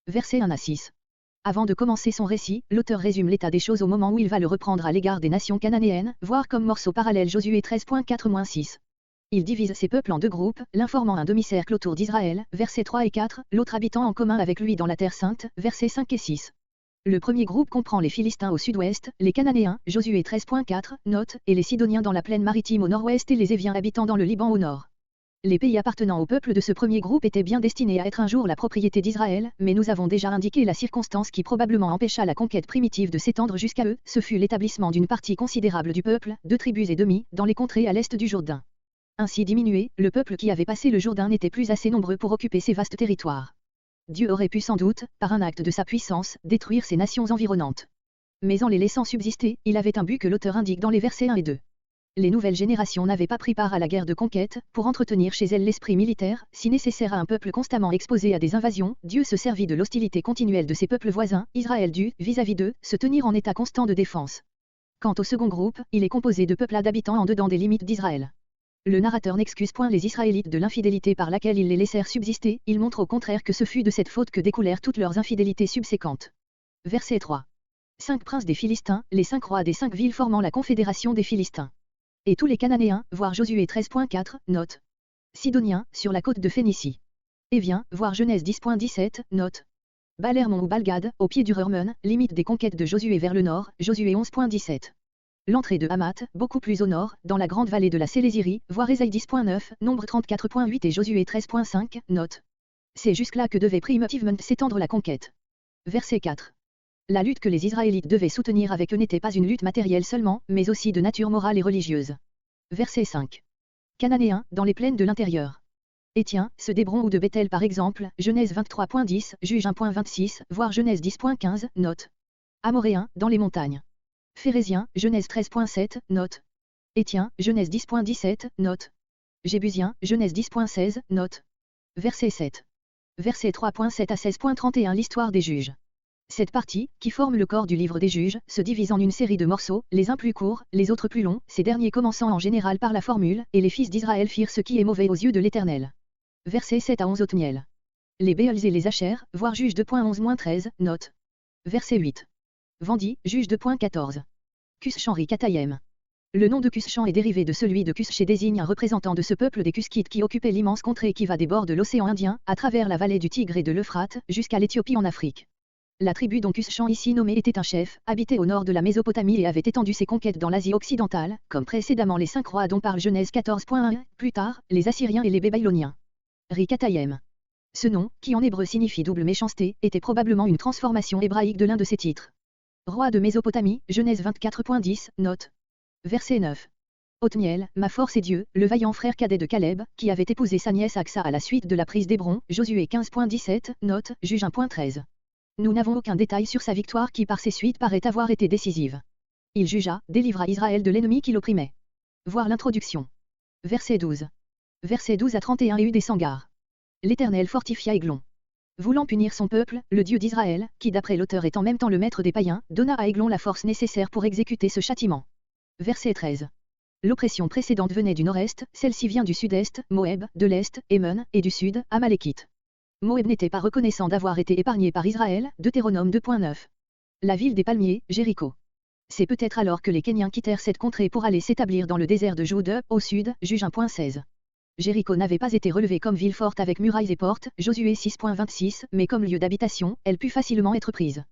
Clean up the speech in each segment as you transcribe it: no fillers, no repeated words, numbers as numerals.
Versets 1 à 6. Avant de commencer son récit, l'auteur résume l'état des choses au moment où il va le reprendre à l'égard des nations cananéennes, voire comme morceau parallèle Josué 13.4-6. Il divise ses peuples en deux groupes, l'un formant un demi-cercle autour d'Israël, versets 3 et 4, l'autre habitant en commun avec lui dans la terre sainte, versets 5 et 6. Le premier groupe comprend les Philistins au sud-ouest, les Cananéens, Josué 13.4, note, et les Sidoniens dans la plaine maritime au nord-ouest et les Éviens habitant dans le Liban au nord. Les pays appartenant au peuple de ce premier groupe étaient bien destinés à être un jour la propriété d'Israël, mais nous avons déjà indiqué la circonstance qui probablement empêcha la conquête primitive de s'étendre jusqu'à eux, ce fut l'établissement d'une partie considérable du peuple, 2 tribus et demie, dans les contrées à l'est du Jourdain. Ainsi diminué, le peuple qui avait passé le Jourdain n'était plus assez nombreux pour occuper ces vastes territoires. Dieu aurait pu sans doute, par un acte de sa puissance, détruire ces nations environnantes. Mais en les laissant subsister, il avait un but que l'auteur indique dans les versets 1 et 2. Les nouvelles générations n'avaient pas pris part à la guerre de conquête, pour entretenir chez elles l'esprit militaire, si nécessaire à un peuple constamment exposé à des invasions, Dieu se servit de l'hostilité continuelle de ses peuples voisins, Israël dut, vis-à-vis d'eux, se tenir en état constant de défense. Quant au second groupe, il est composé de peuplades habitant en dedans des limites d'Israël. Le narrateur n'excuse point les Israélites de l'infidélité par laquelle ils les laissèrent subsister, il montre au contraire que ce fut de cette faute que découlèrent toutes leurs infidélités subséquentes. Verset 3. 5 princes des Philistins, les 5 rois des 5 villes formant la confédération des Philistins. Et tous les Cananéens, voir Josué 13.4, note. Sidoniens, sur la côte de Phénicie. Éviens, voir Genèse 10.17, note. Baal-Hermon ou Baal-Gad, au pied du Hermon, limite des conquêtes de Josué vers le nord, Josué 11.17. L'entrée de Hamath, beaucoup plus au nord, dans la grande vallée de la Sélésirie, voir Ésaïe 10.9, Nombre 34.8 et Josué 13.5, note. C'est jusque-là que devait primitivement s'étendre la conquête. Verset 4. La lutte que les Israélites devaient soutenir avec eux n'était pas une lutte matérielle seulement, mais aussi de nature morale et religieuse. Verset 5. Cananéens, dans les plaines de l'intérieur. Étiens, ceux d'Hébron ou de Bethel par exemple, Genèse 23.10, Juge 1.26, voire Genèse 10.15, note. Amoréens, dans les montagnes. Phérésiens, Genèse 13.7, note. Étiens, Genèse 10.17, note. Jébusiens, Genèse 10.16, note. Verset 7. Verset 3.7 à 16.31 L'histoire des juges. Cette partie, qui forme le corps du livre des juges, se divise en une série de morceaux, les uns plus courts, les autres plus longs, ces derniers commençant en général par la formule, et les fils d'Israël firent ce qui est mauvais aux yeux de l'Éternel. Versets 7 à 11 Othniel. Les Béols et les Achers, voir Juge 2.11-13, note. Verset 8. Vendi, Juge 2.14. Cush-Chanri Katayem. Le nom de Cush-Chan est dérivé de celui de Cush et désigne un représentant de ce peuple des Cuskites qui occupait l'immense contrée qui va des bords de l'océan Indien, à travers la vallée du Tigre et de l'Euphrate, jusqu'à l'Éthiopie en Afrique. La tribu dont Cush-Chan ici nommé était un chef, habitait au nord de la Mésopotamie et avait étendu ses conquêtes dans l'Asie occidentale, comme précédemment les 5 rois dont parle Genèse 14.1, plus tard, les Assyriens et les Babyloniens. Ri-Katayem. Ce nom, qui en hébreu signifie double méchanceté, était probablement une transformation hébraïque de l'un de ses titres. Roi de Mésopotamie, Genèse 24.10, note. Verset 9. Othniel, ma force est Dieu, le vaillant frère cadet de Caleb, qui avait épousé sa nièce Aksa à la suite de la prise d'Hébron, Josué 15.17, note, Juge 1.13. Nous n'avons aucun détail sur sa victoire qui par ses suites paraît avoir été décisive. Il jugea, délivra Israël de l'ennemi qui l'opprimait. Voir l'introduction. Verset 12. Verset 12 à 31 et eut des Sangar. L'Éternel fortifia Églon. Voulant punir son peuple, le Dieu d'Israël, qui d'après l'auteur est en même temps le maître des païens, donna à Églon la force nécessaire pour exécuter ce châtiment. Verset 13. L'oppression précédente venait du nord-est, celle-ci vient du sud-est, Moab, de l'est, Émon, et du sud, Amalekite. Moab n'était pas reconnaissant d'avoir été épargné par Israël, Deutéronome 2.9. La ville des palmiers, Jéricho. C'est peut-être alors que les Kéniens quittèrent cette contrée pour aller s'établir dans le désert de Jude, au sud, Juge 1.16. Jéricho n'avait pas été relevée comme ville forte avec murailles et portes, Josué 6.26, mais comme lieu d'habitation, elle put facilement être prise.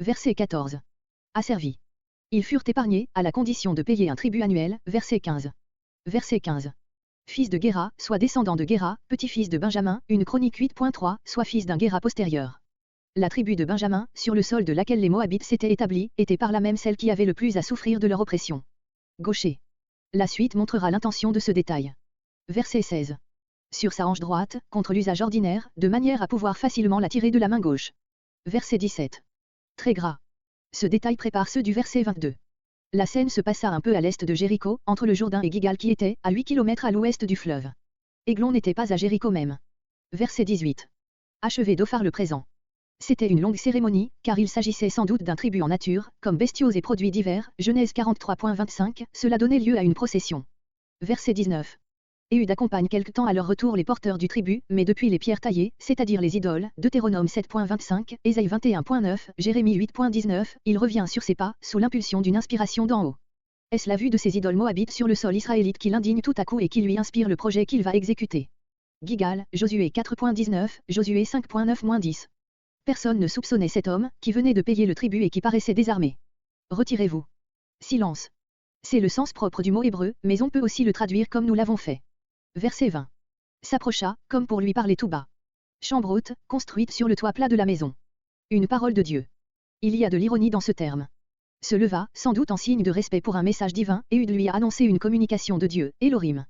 Verset 14. Asservis. Ils furent épargnés, à la condition de payer un tribut annuel, verset 15. Verset 15. Fils de Guéra, soit descendant de Guéra, petit-fils de Benjamin, une chronique 8.3, soit fils d'un Guéra postérieur. La tribu de Benjamin, sur le sol de laquelle les Moabites s'étaient établis, était par là même celle qui avait le plus à souffrir de leur oppression. Gaucher. La suite montrera l'intention de ce détail. Verset 16. Sur sa hanche droite, contre l'usage ordinaire, de manière à pouvoir facilement la tirer de la main gauche. Verset 17. Très gras. Ce détail prépare ceux du verset 22. La scène se passa un peu à l'est de Jéricho, entre le Jourdain et Gigal qui était, à 8 km à l'ouest du fleuve. Églon n'était pas à Jéricho même. Verset 18. Achevé d'offrir le présent. C'était une longue cérémonie, car il s'agissait sans doute d'un tribut en nature, comme bestiaux et produits divers, Genèse 43.25, cela donnait lieu à une procession. Verset 19. Éhud accompagne quelque temps à leur retour les porteurs du tribut, mais depuis les pierres taillées, c'est-à-dire les idoles, Deutéronome 7.25, Ésaïe 21.9, Jérémie 8.19, il revient sur ses pas, sous l'impulsion d'une inspiration d'en haut. Est-ce la vue de ces idoles moabites sur le sol israélite qui l'indigne tout à coup et qui lui inspire le projet qu'il va exécuter? Gigal, Josué 4.19, Josué 5.9-10. Personne ne soupçonnait cet homme, qui venait de payer le tribut et qui paraissait désarmé. Retirez-vous. Silence. C'est le sens propre du mot hébreu, mais on peut aussi le traduire comme nous l'avons fait. Verset 20. S'approcha, comme pour lui parler tout bas. Chambre haute, construite sur le toit plat de la maison. Une parole de Dieu. Il y a de l'ironie dans ce terme. Se leva, sans doute en signe de respect pour un message divin, et Éhud lui a annoncé une communication de Dieu, Elohim.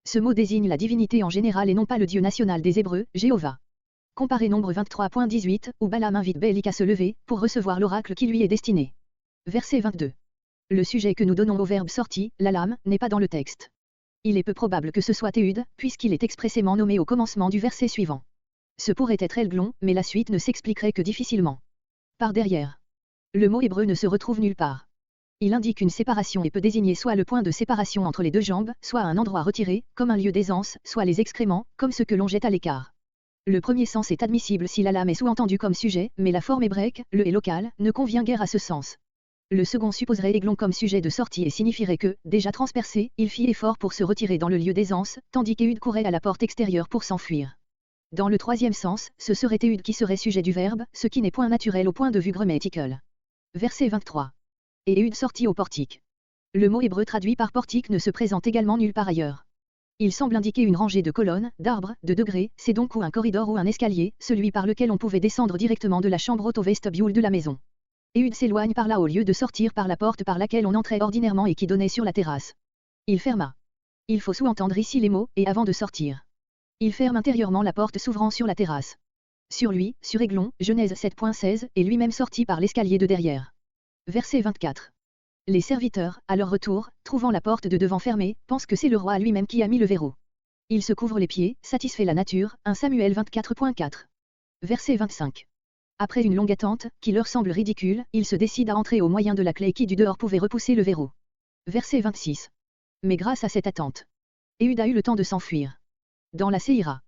Ce mot désigne la divinité en général et non pas le Dieu national des Hébreux, Jéhovah. Comparez Nombre 23.18, où Balaam invite Bélik à se lever, pour recevoir l'oracle qui lui est destiné. Verset 22. Le sujet que nous donnons au verbe sorti, la lame, n'est pas dans le texte. Il est peu probable que ce soit Éhud, puisqu'il est expressément nommé au commencement du verset suivant. Ce pourrait être Elglon, mais la suite ne s'expliquerait que difficilement. Par derrière. Le mot hébreu ne se retrouve nulle part. Il indique une séparation et peut désigner soit le point de séparation entre les deux jambes, soit un endroit retiré, comme un lieu d'aisance, soit les excréments, comme ce que l'on jette à l'écart. Le premier sens est admissible si la lame est sous-entendue comme sujet, mais la forme hébraïque, le et local, ne convient guère à ce sens. Le second supposerait Églon comme sujet de sortie et signifierait que, déjà transpercé, il fit effort pour se retirer dans le lieu d'aisance, tandis qu'Éhud courait à la porte extérieure pour s'enfuir. Dans le troisième sens, ce serait Éhud qui serait sujet du verbe, ce qui n'est point naturel au point de vue grammatical. Verset 23. Et Éhud sortit au portique. Le mot hébreu traduit par portique ne se présente également nulle part ailleurs. Il semble indiquer une rangée de colonnes, d'arbres, de degrés, c'est donc ou un corridor ou un escalier, celui par lequel on pouvait descendre directement de la chambre haute au vestibule de la maison. Éhud s'éloigne par là au lieu de sortir par la porte par laquelle on entrait ordinairement et qui donnait sur la terrasse. Il ferma. Il faut sous-entendre ici les mots, et avant de sortir. Il ferme intérieurement la porte s'ouvrant sur la terrasse. Sur lui, sur Églon, Genèse 7.16, et lui-même sorti par l'escalier de derrière. Verset 24. Les serviteurs, à leur retour, trouvant la porte de devant fermée, pensent que c'est le roi lui-même qui a mis le verrou. Il se couvre les pieds, satisfait la nature, 1 Samuel 24.4. Verset 25. Après une longue attente, qui leur semble ridicule, ils se décident à entrer au moyen de la clé qui du dehors pouvait repousser le verrou. Verset 26. Mais grâce à cette attente, Éhud a eu le temps de s'enfuir. Dans la Séhira.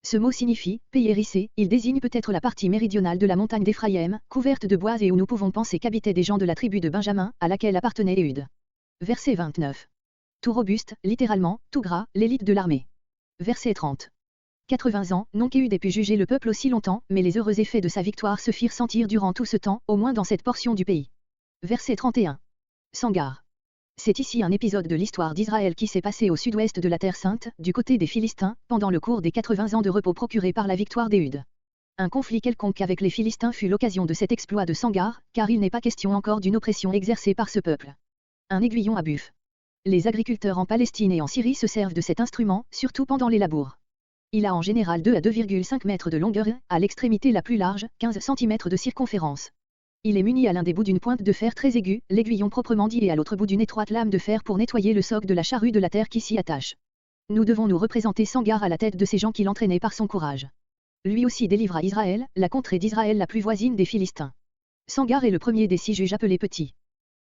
Ce mot signifie « pays hérissé », il désigne peut-être la partie méridionale de la montagne d'Éphraïm, couverte de bois et où nous pouvons penser qu'habitaient des gens de la tribu de Benjamin, à laquelle appartenait Éhud. Verset 29. Tout robuste, littéralement, tout gras, l'élite de l'armée. Verset 30. 80 ans, non qu'Éhud ait pu juger le peuple aussi longtemps, mais les heureux effets de sa victoire se firent sentir durant tout ce temps, au moins dans cette portion du pays. Verset 31. Sangar. C'est ici un épisode de l'histoire d'Israël qui s'est passé au sud-ouest de la Terre Sainte, du côté des Philistins, pendant le cours des 80 ans de repos procurés par la victoire d'Éhud. Un conflit quelconque avec les Philistins fut l'occasion de cet exploit de Sangar, car il n'est pas question encore d'une oppression exercée par ce peuple. Un aiguillon à buffle. Les agriculteurs en Palestine et en Syrie se servent de cet instrument, surtout pendant les labours. Il a en général 2 à 2,5 mètres de longueur et, à l'extrémité la plus large, 15 cm de circonférence. Il est muni à l'un des bouts d'une pointe de fer très aiguë, l'aiguillon proprement dit, et à l'autre bout d'une étroite lame de fer pour nettoyer le soc de la charrue de la terre qui s'y attache. Nous devons nous représenter Sangar à la tête de ces gens qui l'entraînaient par son courage. Lui aussi délivra Israël, la contrée d'Israël la plus voisine des Philistins. Sangar est le premier des 6 juges appelés petits.